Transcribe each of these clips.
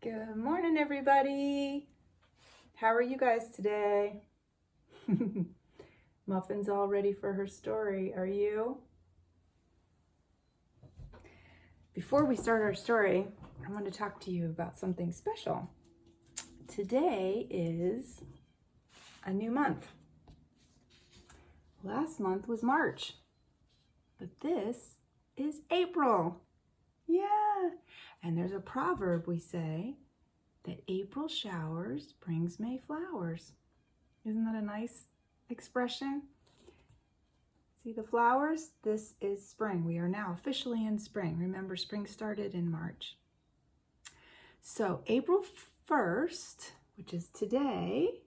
Good morning, everybody. How are you guys today? Muffin's all ready for her story. Are you? Before we start our story, I want to talk to you about something special. Today is a new month. Last month was March, but this is April. Yeah. And there's a proverb we say that April showers brings May flowers. Isn't that a nice expression? See the flowers? This is spring. We are now officially in spring. Remember, spring started in March. So April 1st, which is today,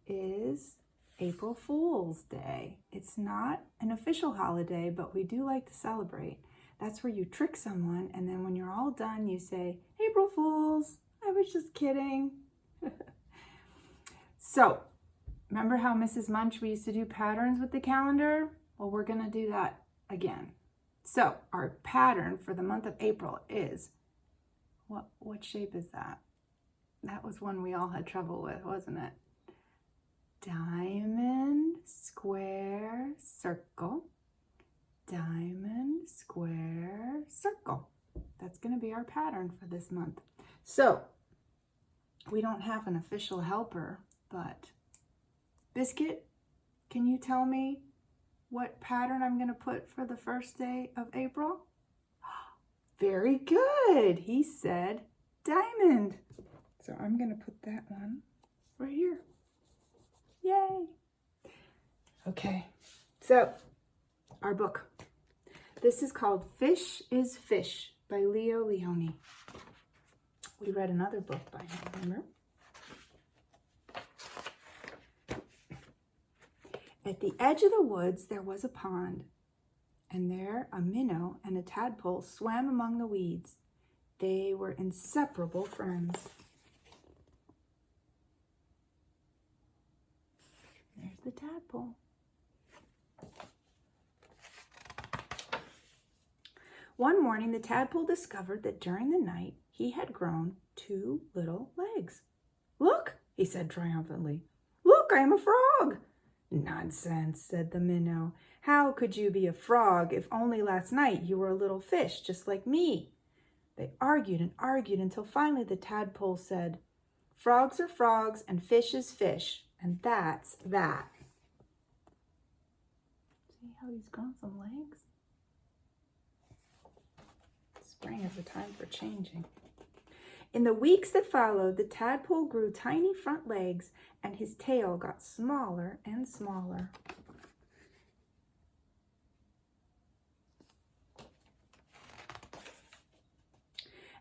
is April Fool's Day. It's not an official holiday, but we do like to celebrate. That's where you trick someone, and then when you're all done, you say, April Fools, I was just kidding. So, remember how Mrs. Munch, we used to do patterns with the calendar? Well, we're going to do that again. So, our pattern for the month of April is, what shape is that? That was one we all had trouble with, wasn't it? Diamond, square, circle. Diamond, square, circle. That's going to be our pattern for this month. So, we don't have an official helper, but Biscuit, can you tell me what pattern I'm going to put for the first day of April? Very good. He said diamond. So I'm going to put that one right here. Yay. Okay. So, our book. This is called Fish is Fish by Lionni. We read another book by him, remember? At the edge of the woods, there was a pond, and there a minnow and a tadpole swam among the weeds. They were inseparable friends. There's the tadpole. One morning, the tadpole discovered that during the night, he had grown 2 little legs. Look, he said triumphantly. Look, I am a frog. Nonsense, said the minnow. How could you be a frog if only last night you were a little fish just like me? They argued and argued until finally the tadpole said, Frogs are frogs and fish is fish, and that's that. See how he's grown some legs? Spring is a time for changing. In the weeks that followed, the tadpole grew tiny front legs and his tail got smaller and smaller.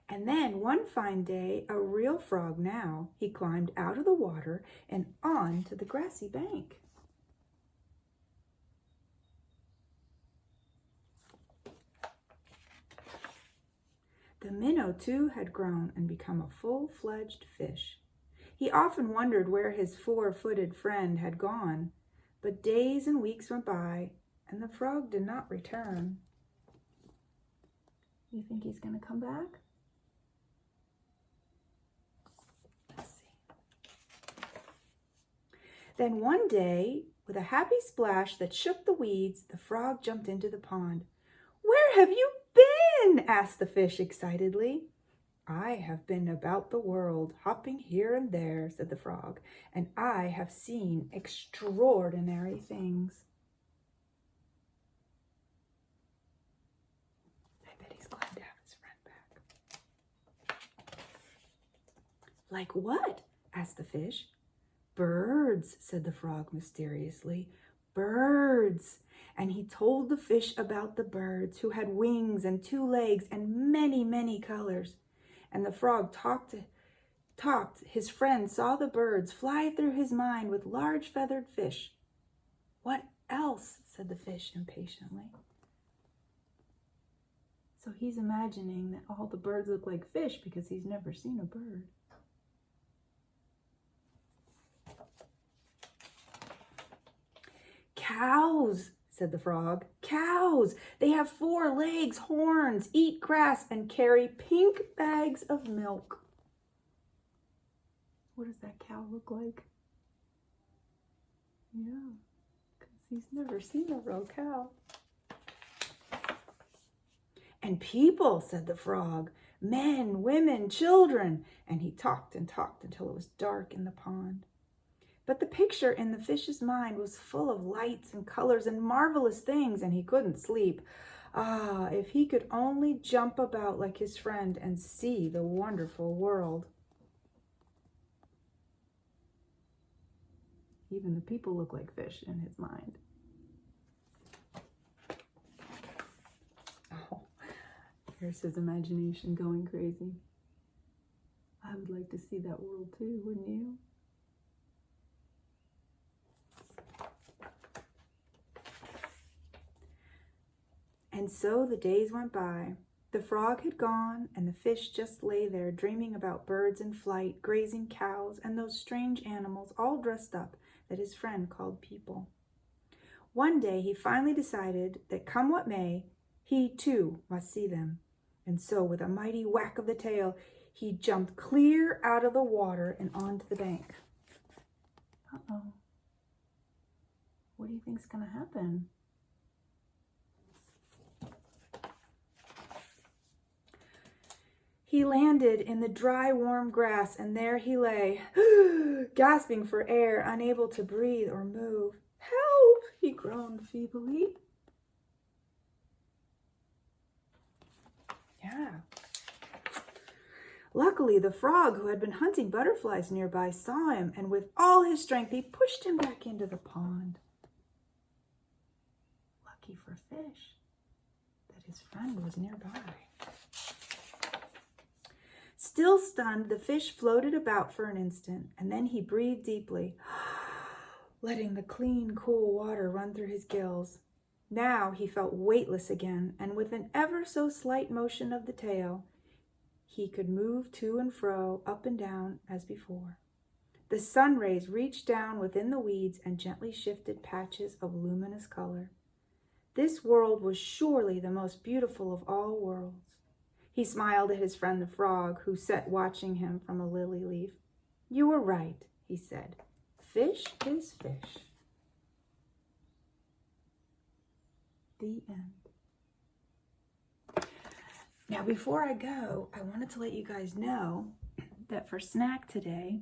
And then one fine day, a real frog now, he climbed out of the water and on to the grassy bank. The minnow, too, had grown and become a full-fledged fish. He often wondered where his 4-footed friend had gone, but days and weeks went by, and the frog did not return. You think he's going to come back? Let's see. Then one day, with a happy splash that shook the weeds, the frog jumped into the pond. Where have you been? Asked the fish excitedly. I have been about the world, hopping here and there, said the frog, and I have seen extraordinary things. I bet he's glad to have his friend back. Like what? Asked the fish. Birds, said the frog mysteriously. Birds. And he told the fish about the birds who had wings and 2 legs and many, many colors. And the frog talked. His friend saw the birds fly through his mind with large feathered fish. What else? Said the fish impatiently. So he's imagining that all the birds look like fish because he's never seen a bird. Cows, said the frog. Cows! They have 4 legs, horns, eat grass, and carry pink bags of milk. What does that cow look like? Yeah, because he's never seen a real cow. And people, said the frog, men, women, children. And he talked and talked until it was dark in the pond. But the picture in the fish's mind was full of lights and colors and marvelous things, and he couldn't sleep. Ah, if he could only jump about like his friend and see the wonderful world. Even the people look like fish in his mind. Oh, here's his imagination going crazy. I would like to see that world too, wouldn't you? And so the days went by. The frog had gone, and the fish just lay there dreaming about birds in flight, grazing cows, and those strange animals all dressed up that his friend called people. One day he finally decided that come what may, he too must see them. And so with a mighty whack of the tail, he jumped clear out of the water and onto the bank. Uh-oh. What do you think's going to happen? He landed in the dry, warm grass, and there he lay, gasping for air, unable to breathe or move. Help! He groaned feebly. Yeah. Luckily, the frog, who had been hunting butterflies nearby, saw him, and with all his strength, he pushed him back into the pond. Lucky for fish that his friend was nearby. Still stunned, the fish floated about for an instant, and then he breathed deeply, letting the clean, cool water run through his gills. Now he felt weightless again, and with an ever so slight motion of the tail, he could move to and fro, up and down, as before. The sun rays reached down within the weeds and gently shifted patches of luminous color. This world was surely the most beautiful of all worlds. He smiled at his friend the frog, who sat watching him from a lily leaf. You were right, he said. Fish is fish. The end. Now, before I go, I wanted to let you guys know that for snack today,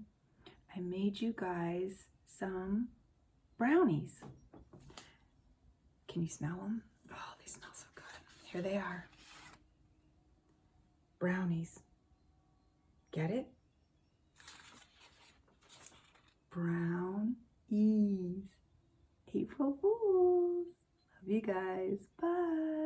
I made you guys some brownies. Can you smell them? Oh, they smell so good. Here they are. Brownies. Get it? Brownies. April Fools. Love you guys. Bye.